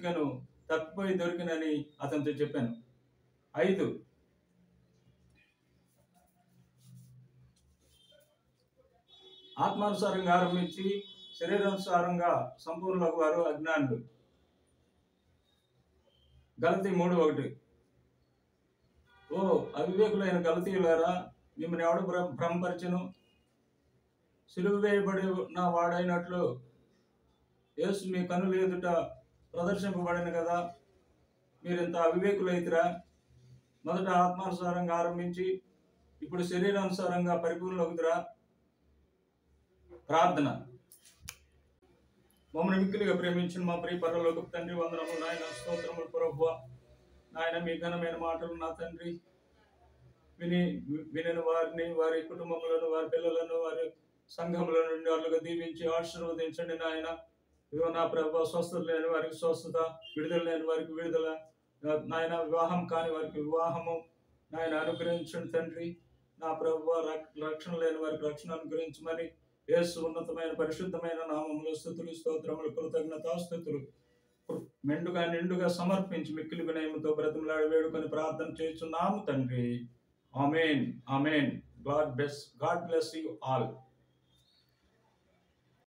వెతికాను, తప్పిపోయి దొరికినని అతనితో చెప్పాను. 5, ఆత్మానుసారంగా ఆరంభించి శరీరానుసారంగా సంపూర్ణులకు వారు అజ్ఞానులు. గలతీ 3:1. ఓ అవివేకులైన గలతీయులారా, మిమ్మల్ని ఎవడు భ్రమపరచెను? సిలువ వేయబడి నా వాడైనట్లు యేసు మీ కన్నుల ఎదుట ప్రదర్శింపబడిన కదా, మీరింత అవివేకులైతిరా. మొదట ఆత్మానుసారంగా ఆరంభించి ఇప్పుడు శరీరానుసారంగా పరిపూర్ణులవుతురా. ప్రార్థన. మమ్మల్ని మిక్కిలిగా ప్రేమించిన మా ప్రియ పరలోకపు తండ్రి, వందనములు నాయన, స్తోత్రములు ప్రభువా. నాయన, మీ ఘనమైన మాటలు నా తండ్రి వినిన వారిని, వారి కుటుంబములను, వారి పిల్లలను, వారి సంఘముల నుండి వాళ్ళుగా దీవించి ఆశీర్వదించండి నాయన. ఇదిగో నా ప్రభు, స్వస్థత లేని వారికి స్వస్థత, విడుదల లేని వారికి విడుదల నాయన, వివాహం కాని వారికి వివాహము నాయన అనుగ్రహించండి తండ్రి. నా ప్రభు, రక్షణ లేని వారికి రక్షణ అనుగ్రహించమని యేసు ఉన్నతమైన పరిశుద్ధమైన నామములు స్తుతులు, స్తోత్రములు, కృతజ్ఞతాస్తుతులు మెండుగా నిండుగా సమర్పించి మిక్కిలి వినయముతో బ్రతిమలాడి వేడుకొని ప్రార్థన చేస్తున్నాము తండ్రి. ఆమేన్, ఆమేన్. God bless you all.